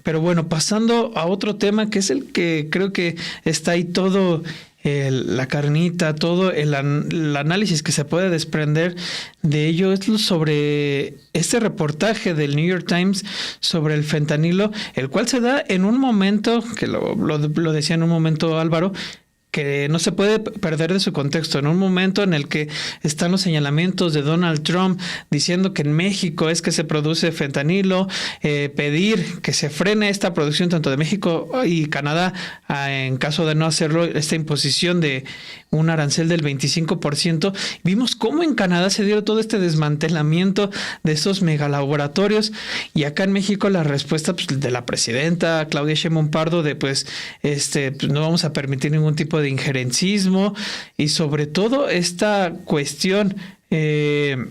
Pero bueno, pasando a otro tema que es el que creo que está ahí todo, la carnita, todo el análisis que se puede desprender de ello es sobre este reportaje del New York Times sobre el fentanilo, el cual se da en un momento, que lo decía en un momento Álvaro, que no se puede perder de su contexto, en un momento en el que están los señalamientos de Donald Trump diciendo que en México es que se produce fentanilo, pedir que se frene esta producción tanto de México y Canadá, en caso de no hacerlo, esta imposición de un arancel del 25%. Vimos cómo en Canadá se dio todo este desmantelamiento de estos megalaboratorios, y acá en México la respuesta de la presidenta Claudia Sheinbaum Pardo de pues no vamos a permitir ningún tipo de injerencismo, y sobre todo esta cuestión de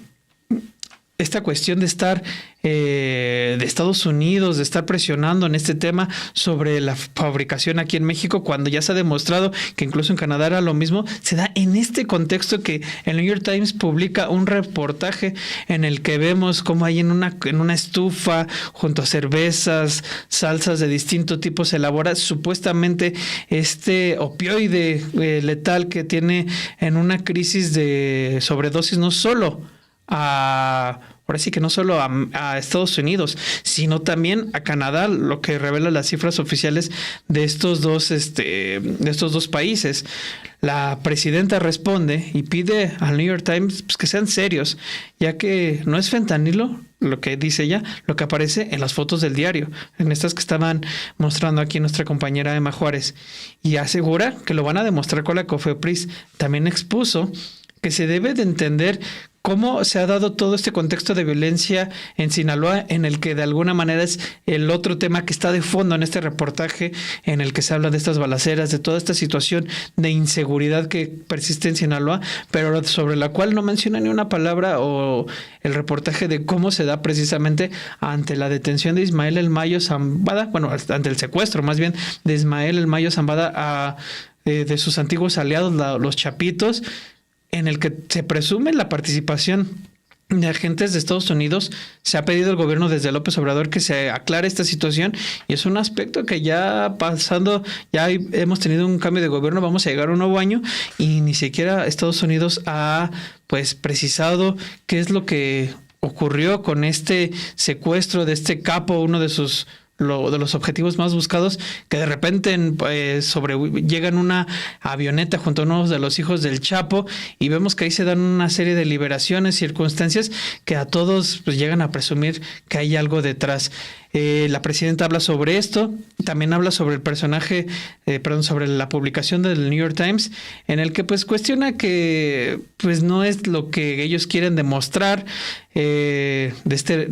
estar de Estados Unidos, de estar presionando en este tema sobre la fabricación aquí en México, cuando ya se ha demostrado que incluso en Canadá era lo mismo. Se da en este contexto que el New York Times publica un reportaje en el que vemos cómo hay en una estufa, junto a cervezas, salsas de distinto tipo, se elabora supuestamente este opioide letal que tiene en una crisis de sobredosis no solo ahora sí que no solo a Estados Unidos, sino también a Canadá, lo que revela las cifras oficiales de estos dos países. La presidenta responde y pide al New York Times pues, que sean serios, ya que no es fentanilo, lo que dice ella, lo que aparece en las fotos del diario, en estas que estaban mostrando aquí nuestra compañera Emma Juárez, y asegura que lo van a demostrar con la COFEPRIS. También expuso que se debe de entender cómo se ha dado todo este contexto de violencia en Sinaloa, en el que de alguna manera es el otro tema que está de fondo en este reportaje, en el que se habla de estas balaceras, de toda esta situación de inseguridad que persiste en Sinaloa, pero sobre la cual no menciona ni una palabra, o el reportaje de cómo se da precisamente ante la detención de Ismael El Mayo Zambada, bueno, ante el secuestro más bien de Ismael El Mayo Zambada de sus antiguos aliados, los Chapitos, en el que se presume la participación de agentes de Estados Unidos. Se ha pedido al gobierno desde López Obrador que se aclare esta situación, y es un aspecto que ya hemos tenido un cambio de gobierno, vamos a llegar a un nuevo año y ni siquiera Estados Unidos ha pues precisado qué es lo que ocurrió con este secuestro de este capo, uno de los objetivos más buscados, que de repente llega en una avioneta junto a uno de los hijos del Chapo, y vemos que ahí se dan una serie de liberaciones, circunstancias que a todos pues llegan a presumir que hay algo detrás. La presidenta habla sobre esto, también habla sobre el personaje, sobre la publicación del New York Times, en el que pues cuestiona que pues no es lo que ellos quieren demostrar, de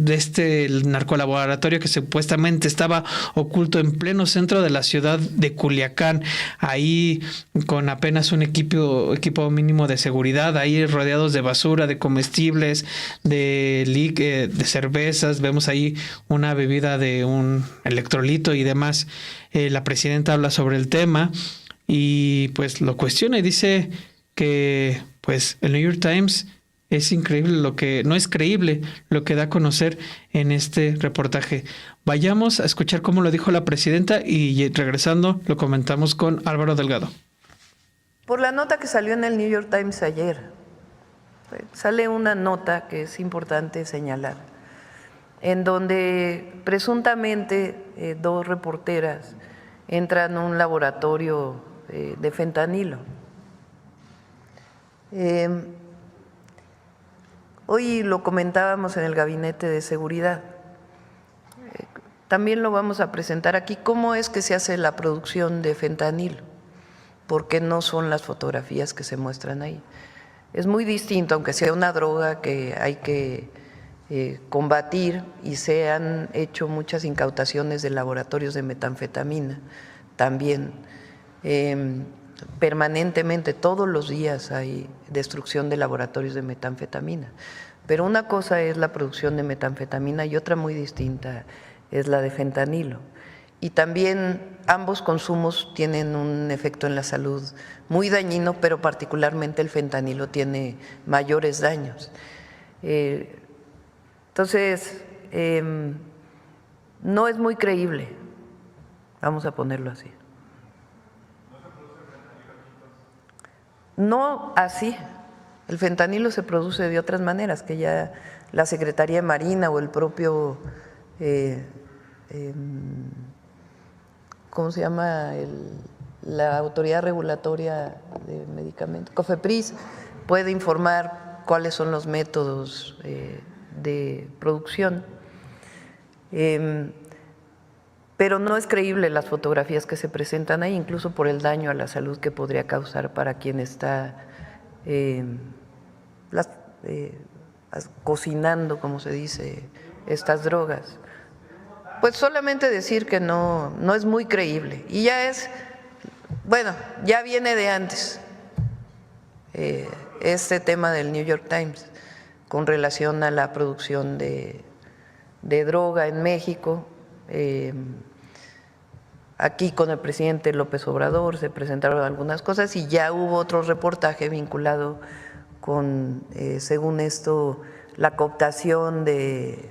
este narcolaboratorio que supuestamente estaba oculto en pleno centro de la ciudad de Culiacán, ahí con apenas un equipo mínimo de seguridad, ahí rodeados de basura, de comestibles, de cervezas. Vemos ahí una bebida de un electrolito y demás. La presidenta habla sobre el tema y pues lo cuestiona y dice que pues el New York Times es increíble no es creíble lo que da a conocer en este reportaje. Vayamos a escuchar cómo lo dijo la presidenta y regresando lo comentamos con Álvaro Delgado. Por la nota que salió en el New York Times ayer, sale una nota que es importante señalar, en donde presuntamente dos reporteras entran a un laboratorio de fentanilo. Hoy lo comentábamos en el Gabinete de Seguridad. También lo vamos a presentar aquí, cómo es que se hace la producción de fentanilo, porque no son las fotografías que se muestran ahí. Es muy distinto, aunque sea una droga que hay que combatir, y se han hecho muchas incautaciones de laboratorios de metanfetamina también. Permanentemente, todos los días hay destrucción de laboratorios de metanfetamina, pero una cosa es la producción de metanfetamina y otra muy distinta es la de fentanilo, y también ambos consumos tienen un efecto en la salud muy dañino, pero particularmente el fentanilo tiene mayores daños. Entonces, no es muy creíble Vamos a ponerlo así. No así. El fentanilo se produce de otras maneras, que ya la Secretaría de Marina o el propio, ¿cómo se llama? La Autoridad Regulatoria de Medicamentos, COFEPRIS, puede informar cuáles son los métodos de producción. Pero no es creíble las fotografías que se presentan ahí, incluso por el daño a la salud que podría causar para quien está cocinando, como se dice, estas drogas. Pues solamente decir que no es muy creíble. Y ya es, bueno, ya viene de antes este tema del New York Times con relación a la producción de droga en México. Aquí con el presidente López Obrador se presentaron algunas cosas y ya hubo otro reportaje vinculado con, según esto, la cooptación de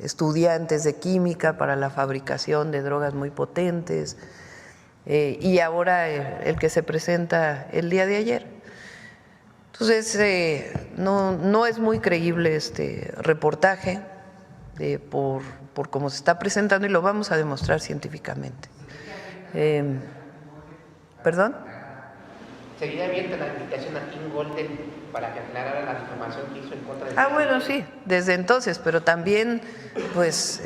estudiantes de química para la fabricación de drogas muy potentes, y ahora el que se presenta el día de ayer. Entonces, no es muy creíble este reportaje por cómo se está presentando y lo vamos a demostrar científicamente. ¿Perdón? ¿Seguiría abierta la invitación a Kim Golden para que aclarara la difamación que hizo en contra de... Bueno, sí, desde entonces, pero también pues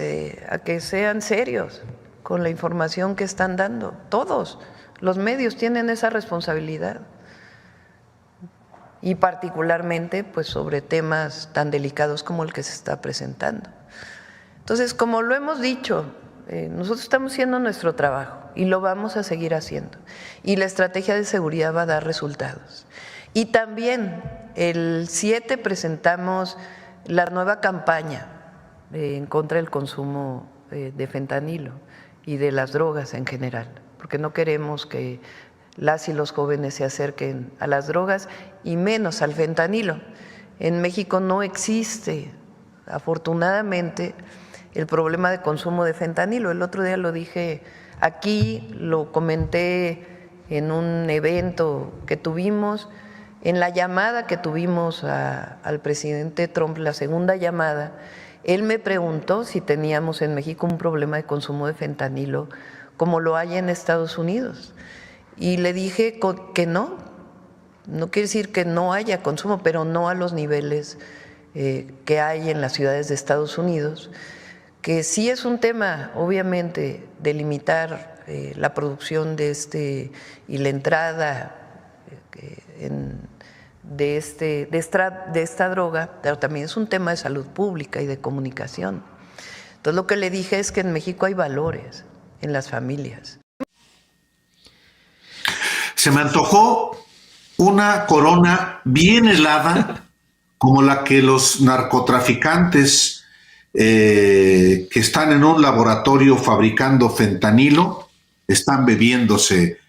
a que sean serios con la información que están dando. Todos los medios tienen esa responsabilidad y particularmente pues sobre temas tan delicados como el que se está presentando. Entonces, como lo hemos dicho, nosotros estamos haciendo nuestro trabajo y lo vamos a seguir haciendo. Y la estrategia de seguridad va a dar resultados. Y también el 7 presentamos la nueva campaña en contra del consumo de fentanilo y de las drogas en general, porque no queremos que las y los jóvenes se acerquen a las drogas y menos al fentanilo. En México no existe, afortunadamente, el problema de consumo de fentanilo. El otro día lo dije aquí, lo comenté en un evento que tuvimos, en la llamada que tuvimos al presidente Trump, la segunda llamada, él me preguntó si teníamos en México un problema de consumo de fentanilo como lo hay en Estados Unidos. Y le dije que no quiere decir que no haya consumo, pero no a los niveles que hay en las ciudades de Estados Unidos, que sí es un tema, obviamente, de limitar la producción de y la entrada de esta droga, pero también es un tema de salud pública y de comunicación. Entonces, lo que le dije es que en México hay valores en las familias. Se me antojó una corona bien helada, como la que los narcotraficantes que están en un laboratorio fabricando fentanilo están bebiéndose,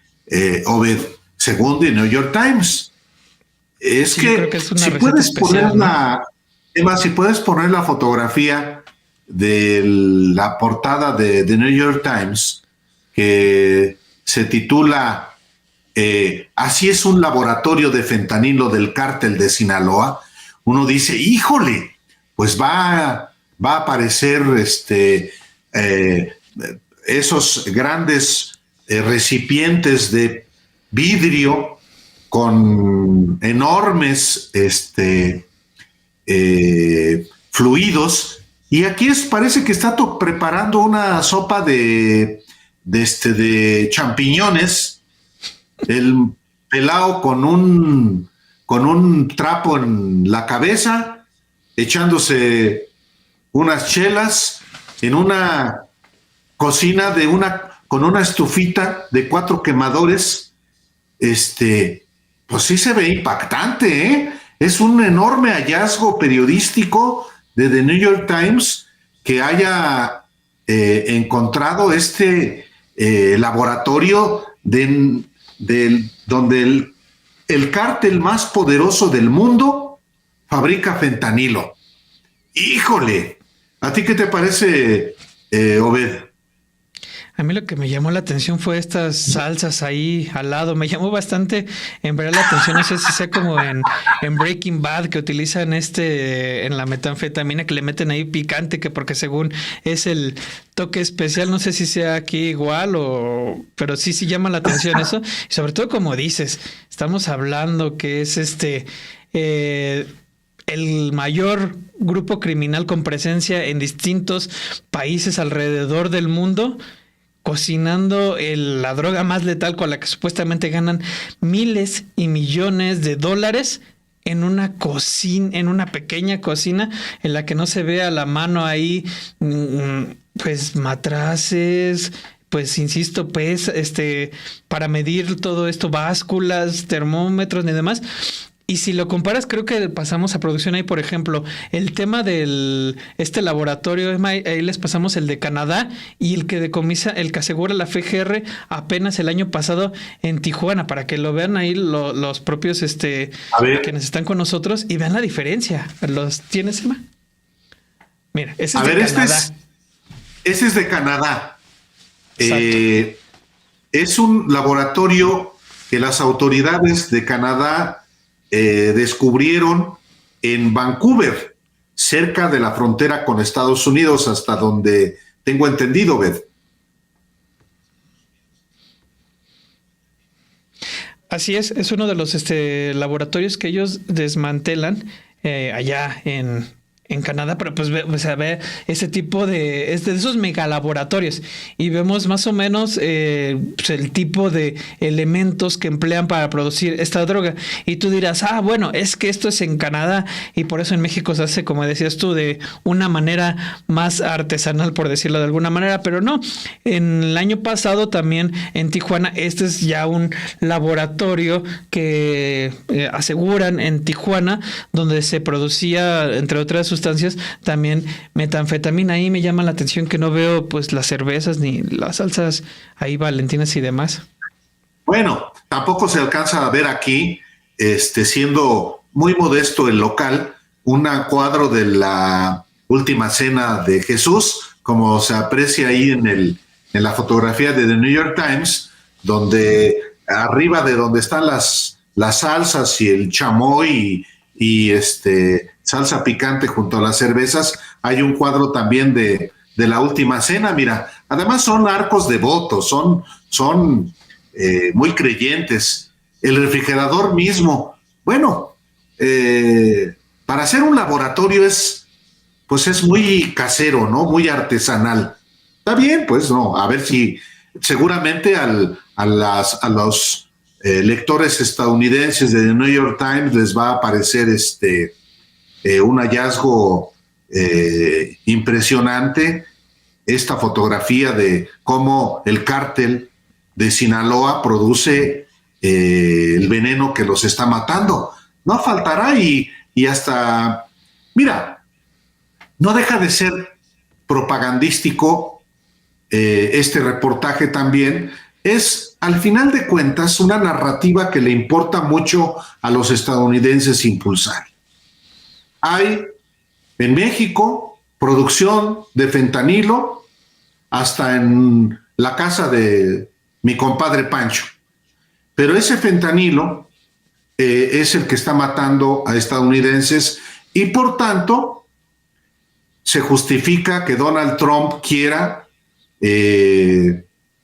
Obed, según The New York Times. Es sí, que es si puedes poner si puedes poner la fotografía de la portada de The New York Times, que se titula Así es un laboratorio de fentanilo del cártel de Sinaloa, uno dice, híjole, pues va a aparecer esos grandes recipientes de vidrio con enormes fluidos, y aquí parece que está preparando una sopa de champiñones, el pelao con un trapo en la cabeza, echándose unas chelas en una cocina con una estufita de 4 quemadores. Pues sí se ve impactante, ¿eh? Es un enorme hallazgo periodístico de The New York Times que haya encontrado laboratorio donde el cártel más poderoso del mundo fabrica fentanilo. ¡Híjole! ¿A ti qué te parece, Obed? A A mí lo que me llamó la atención fue estas salsas ahí al lado. Me llamó bastante en verdad la atención. No sé si sea como en Breaking Bad que utilizan en la metanfetamina que le meten ahí picante, que porque según es el toque especial, no sé si sea aquí igual pero sí llama la atención eso. Y sobre todo como dices, estamos hablando que es el mayor grupo criminal con presencia en distintos países alrededor del mundo, cocinando la droga más letal con la que supuestamente ganan miles y millones de dólares en una cocina, en una pequeña cocina en la que no se ve a la mano ahí, pues matraces, pues insisto, pues para medir todo esto, básculas, termómetros ni demás. Y si lo comparas, creo que pasamos a producción ahí, por ejemplo, el tema del laboratorio, ahí les pasamos el de Canadá y el que decomisa, el que asegura la FGR apenas el año pasado en Tijuana, para que lo vean ahí los propios quienes están con nosotros y vean la diferencia. ¿Los tienes, Emma? Mira, ese es de Canadá. Ese es de Canadá. Es un laboratorio que las autoridades de Canadá descubrieron en Vancouver, cerca de la frontera con Estados Unidos, hasta donde tengo entendido, Beth. Así es uno de los laboratorios que ellos desmantelan allá en Canadá, pero pues ve ese tipo de esos megalaboratorios y vemos más o menos pues el tipo de elementos que emplean para producir esta droga. Y tú dirás, bueno, es que esto es en Canadá y por eso en México se hace, como decías tú, de una manera más artesanal, por decirlo de alguna manera, pero no. En el año pasado también en Tijuana, este es ya un laboratorio que aseguran en Tijuana, donde se producía, entre otras sustancias, también metanfetamina. Ahí me llama la atención que no veo pues las cervezas ni las salsas ahí valentinas y demás. Bueno, tampoco se alcanza a ver aquí, siendo muy modesto el local, un cuadro de la última cena de Jesús, como se aprecia ahí en la fotografía de The New York Times, donde arriba de donde están las salsas y el chamoy y salsa picante junto a las cervezas, hay un cuadro también de la última cena. Mira, además son arcos devotos, son muy creyentes. El refrigerador mismo, bueno, para hacer un laboratorio es muy casero, ¿no? Muy artesanal. Está bien, pues no, a ver si seguramente a los lectores estadounidenses de The New York Times les va a parecer un hallazgo impresionante, esta fotografía de cómo el cártel de Sinaloa produce el veneno que los está matando. No faltará y hasta, mira, no deja de ser propagandístico este reportaje también. Es, al final de cuentas, una narrativa que le importa mucho a los estadounidenses impulsar. Hay en México producción de fentanilo hasta en la casa de mi compadre Pancho. Pero ese fentanilo es el que está matando a estadounidenses y por tanto se justifica que Donald Trump quiera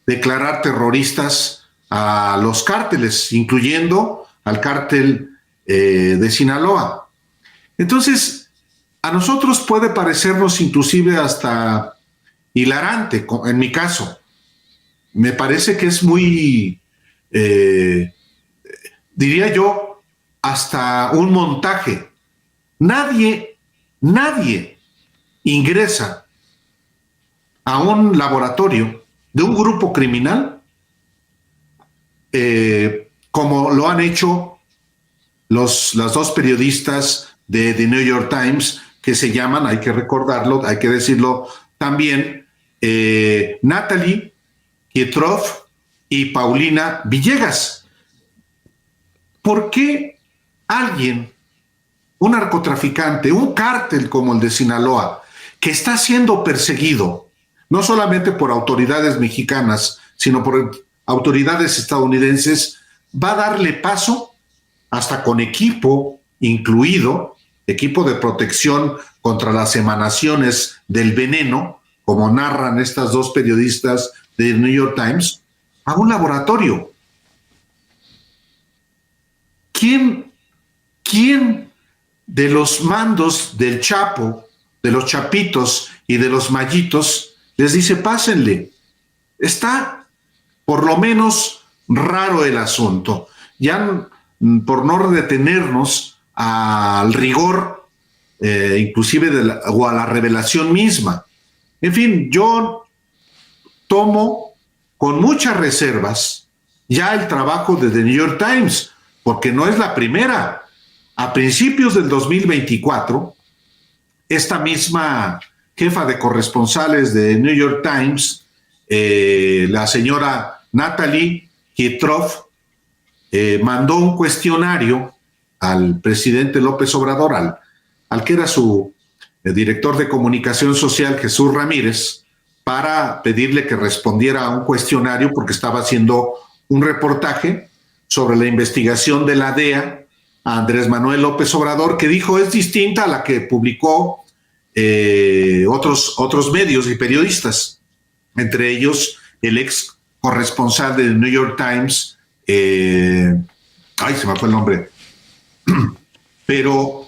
declarar terroristas a los cárteles, incluyendo al cártel de Sinaloa. Entonces, a nosotros puede parecernos inclusive hasta hilarante, en mi caso. Me parece que es muy, diría yo, hasta un montaje. Nadie ingresa a un laboratorio de un grupo criminal como lo han hecho las dos periodistas de The New York Times, que se llaman, hay que recordarlo, hay que decirlo también, Natalie Pietroff y Paulina Villegas. ¿Por qué alguien, un narcotraficante, un cártel como el de Sinaloa, que está siendo perseguido no solamente por autoridades mexicanas, sino por autoridades estadounidenses, va a darle paso hasta con equipo incluido, equipo de protección contra las emanaciones del veneno, como narran estas dos periodistas de New York Times, a un laboratorio. ¿Quién de los mandos del Chapo, de los Chapitos y de los Mayitos les dice pásenle? Está por lo menos raro el asunto. Ya por no detenernos al rigor, inclusive o a la revelación misma. En fin, yo tomo con muchas reservas ya el trabajo de The New York Times, porque no es la primera. A principios del 2024, esta misma jefa de corresponsales de New York Times, la señora Natalie Kitroff, mandó un cuestionario al presidente López Obrador, al que era su director de comunicación social, Jesús Ramírez, para pedirle que respondiera a un cuestionario porque estaba haciendo un reportaje sobre la investigación de la DEA a Andrés Manuel López Obrador, que dijo es distinta a la que publicó otros medios y periodistas, entre ellos el ex corresponsal de New York Times, se me fue el nombre, pero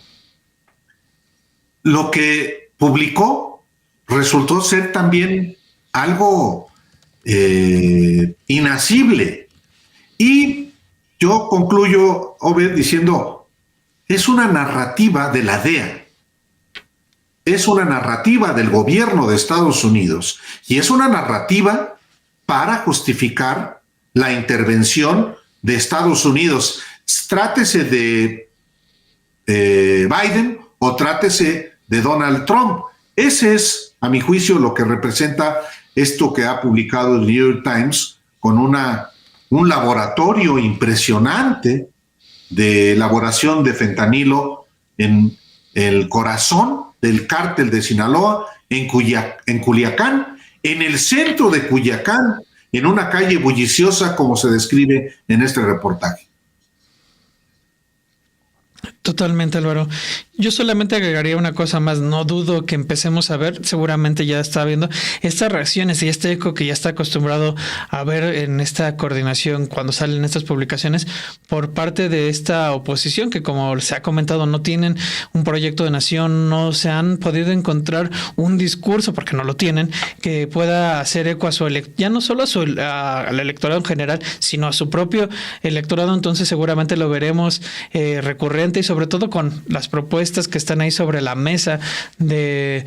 lo que publicó resultó ser también algo inasible. Y yo concluyo, Obed, diciendo, es una narrativa de la DEA, es una narrativa del gobierno de Estados Unidos y es una narrativa para justificar la intervención de Estados Unidos. Trátese de Biden o trátese de Donald Trump. Ese es, a mi juicio, lo que representa esto que ha publicado el New York Times con un laboratorio impresionante de elaboración de fentanilo en el corazón del cártel de Sinaloa, en Culiacán, en el centro de Culiacán, en una calle bulliciosa como se describe en este reportaje. Totalmente, Álvaro. Yo solamente agregaría una cosa más. No dudo que empecemos a ver, seguramente ya está viendo estas reacciones y este eco que ya está acostumbrado a ver en esta coordinación cuando salen estas publicaciones por parte de esta oposición que, como se ha comentado, no tienen un proyecto de nación, no se han podido encontrar un discurso, porque no lo tienen, que pueda hacer eco a su ya no solo al electorado en general, sino a su propio electorado. Entonces seguramente lo veremos recurrente y sobre todo con las propuestas que están ahí sobre la mesa de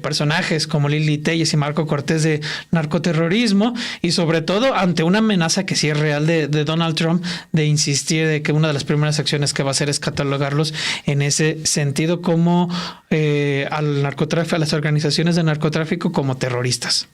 personajes como Lili Telles y Marco Cortés de narcoterrorismo, y sobre todo ante una amenaza que sí es real de Donald Trump, de insistir de que una de las primeras acciones que va a hacer es catalogarlos en ese sentido como al narcotráfico, a las organizaciones de narcotráfico como terroristas.